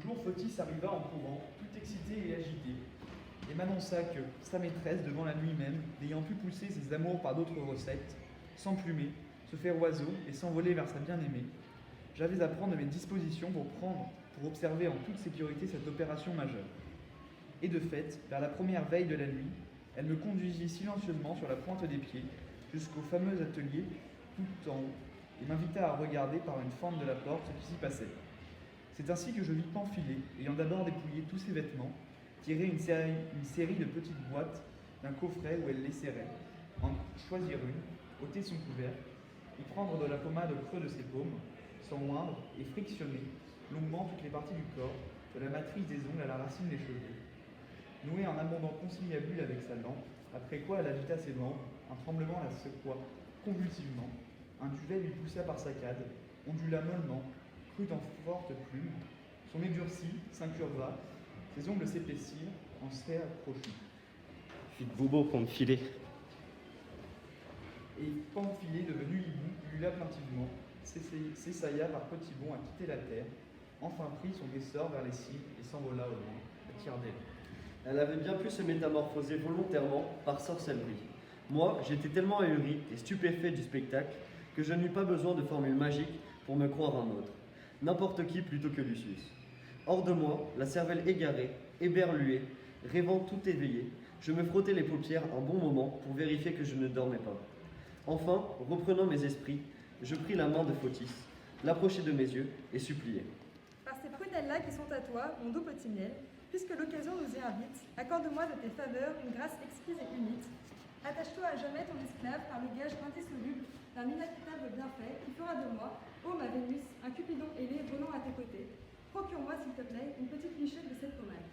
Un jour, Fotis arriva en courant, tout excité et agité, et m'annonça que sa maîtresse, devant la nuit même, n'ayant pu pousser ses amours par d'autres recettes, s'emplumer, se faire oiseau et s'envoler vers sa bien-aimée, j'avais à prendre mes dispositions pour observer en toute sécurité cette opération majeure. Et de fait, vers la première veille de la nuit, elle me conduisit silencieusement sur la pointe des pieds jusqu'au fameux atelier tout en haut et m'invita à regarder par une fente de la porte ce qui s'y passait. C'est ainsi que je vis Pamphilé, ayant d'abord dépouillé tous ses vêtements, tirer une série de petites boîtes d'un coffret où elle les serrait, en choisir une, ôter son couvercle, y prendre de la pommade au creux de ses paumes, s'en oindre et frictionner longuement toutes les parties du corps, de la matrice des ongles à la racine des cheveux. Nouer un abondant conciliabule avec sa lampe, après quoi elle agita ses membres, un tremblement la secoua convulsivement, un duvet lui poussa par saccades, ondula mollement, crut en forte plume, son nez durcit, s'incurva, ses ongles s'épaissirent, en sphère crochue. Fit bobo pour me filer. Et Pamphilé, devenu hibou, ulula plaintivement, s'essaya par petits bonds à quitter la terre, enfin prit son essor vers les cimes et s'envola au loin, à tire d'aile. Elle avait bien pu se métamorphoser volontairement par sorcellerie. Moi, j'étais tellement ahuri et stupéfait du spectacle que je n'eus pas besoin de formule magique pour me croire un autre. N'importe qui plutôt que Lucius. Hors de moi, la cervelle égarée, éberluée, rêvant tout éveillé, je me frottais les paupières un bon moment pour vérifier que je ne dormais pas. Enfin, reprenant mes esprits, je pris la main de Fotis, l'approchai de mes yeux et suppliai. Par ces prunelles-là qui sont à toi, mon doux petit miel, puisque l'occasion nous y invite, accorde-moi de tes faveurs une grâce exquise et unique. Attache-toi à jamais ton esclave par le gage indissoluble d'un inatteignable bienfait qui fera de moi, ô ma Vénus, un Cupidon ailé volant à tes côtés. Procure-moi, s'il te plaît, une petite lichette de cette pommade.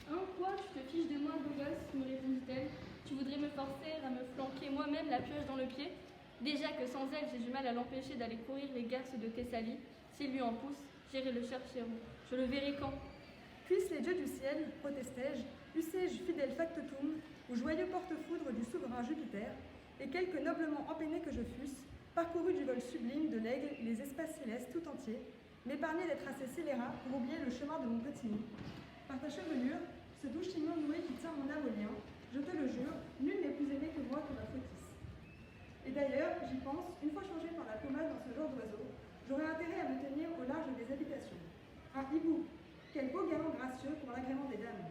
Hein, quoi, tu te fiches de moi, beau gosse, me répondit-elle. Tu voudrais me forcer à me flanquer moi-même la pioche dans le pied? Déjà que sans elle, j'ai du mal à l'empêcher d'aller courir les garces de Thessalie. S'il lui en pousse, j'irai le chercher. Je le verrai quand? Puissent les dieux du ciel, protestai-je, eussé-je fidèle factotum, ou joyeux porte-foudre du souverain Jupiter, et quelque noblement empeiné que je fusse, parcouru du vol sublime de l'aigle les espaces célestes tout entiers, m'épargner d'être assez scélérat pour oublier le chemin de mon petit nid. Par ta chevelure, ce doux chignon noué qui tient mon âme au lien, je te le jure, nul n'est plus aimé que moi que ma Fotis. Et d'ailleurs, j'y pense, une fois changé par la pommade dans ce genre d'oiseau, j'aurais intérêt à me tenir au large des habitations. Un hibou, quel beau galant gracieux pour l'agrément des dames.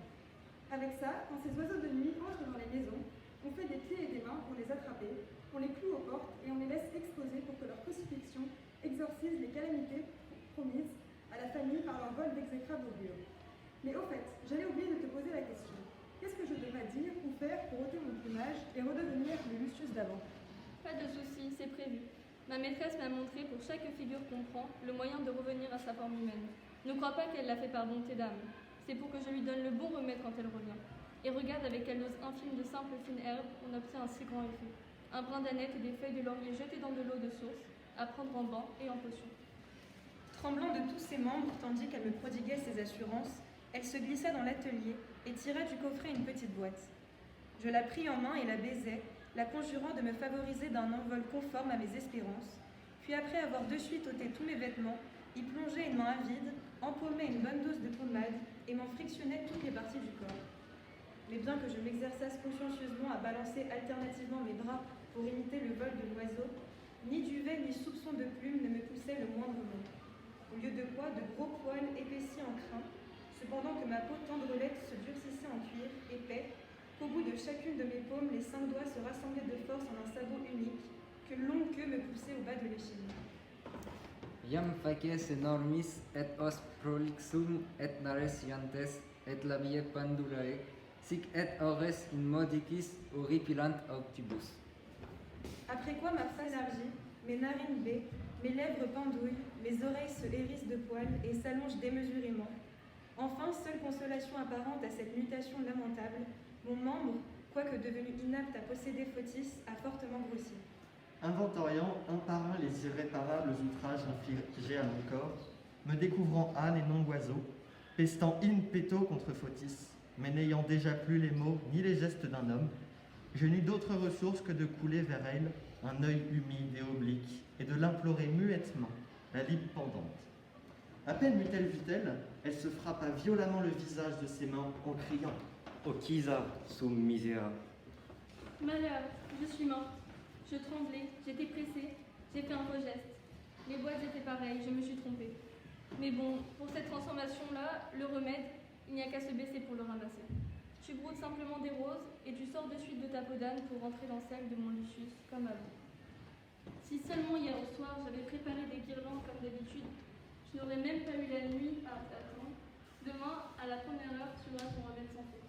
Avec ça, quand ces oiseaux de nuit entrent dans les maisons, on fait des pieds et des mains pour les attraper, on les cloue aux portes et on les laisse exposer pour que leur crucifixion exorcise les calamités promises à la famille par leur vol d'exécrables augures. Mais au fait, j'allais oublier de te poser la question. Qu'est-ce que je devrais dire ou faire pour ôter mon plumage et redevenir le Lucius d'avant? Pas de souci, c'est prévu. Ma maîtresse m'a montré pour chaque figure qu'on prend le moyen de revenir à sa forme humaine. Ne crois pas qu'elle l'a fait par bonté d'âme. C'est pour que je lui donne le bon remède quand elle revient. Et regarde avec quelle dose infime de simple fine herbe on obtient un si grand effet. Un brin d'ânette et des feuilles de laurier jetées dans de l'eau de source, à prendre en banc et en potion. Tremblant de tous ses membres tandis qu'elle me prodiguait ses assurances, elle se glissa dans l'atelier et tira du coffret une petite boîte. Je la pris en main et la baisai, la conjurant de me favoriser d'un envol conforme à mes espérances, puis après avoir de suite ôté tous mes vêtements, y plongeai une main avide, empaumai une bonne dose de pommade et m'en frictionnai toutes les parties du corps. Mais bien que je m'exerçasse consciencieusement à balancer alternativement mes bras pour imiter le vol de l'oiseau, ni duvet ni soupçon de plume ne me poussait le moindre mot. Au lieu de quoi, de gros poils épaissis en crin, cependant que ma peau tendrelette se durcissait en cuir épais, qu'au bout de chacune de mes paumes, les 5 doigts se rassemblaient de force en un sabot unique, que longue queue me poussait au bas de l'échine. Iam facies enormis et os prolixum et nares iantes et labie pendulae, sic et ores in modicis horripilant octibus. Après quoi ma face élargie, mes narines baies, mes lèvres pendouillent, mes oreilles se hérissent de poils et s'allongent démesurément. Enfin, seule consolation apparente à cette mutation lamentable, mon membre, quoique devenu inapte à posséder Fotis, a fortement grossi. Inventoriant un par un les irréparables outrages infligés à mon corps, me découvrant âne et non oiseau, pestant in petto contre Fotis, mais n'ayant déjà plus les mots ni les gestes d'un homme, je n'eus d'autre ressource que de couler vers elle un œil humide et oblique, et de l'implorer muettement, la lippe pendante. À peine m'eut-elle vue-t-elle, elle se frappa violemment le visage de ses mains en criant. Ocisa sum misera. Malheur, je suis morte. Je tremblais, j'étais pressée, j'ai fait un faux geste. Les boîtes étaient pareilles, je me suis trompée. Mais bon, pour cette transformation-là, le remède, il n'y a qu'à se baisser pour le ramasser. Tu broutes simplement des roses et tu sors de suite de ta peau d'âne pour rentrer dans celle de mon Lucius, comme avant. Si seulement hier au soir j'avais préparé des guirlandes comme d'habitude, je n'aurais même pas eu la nuit à t'attendre. Demain, à la première heure, tu auras ton remède sans faute.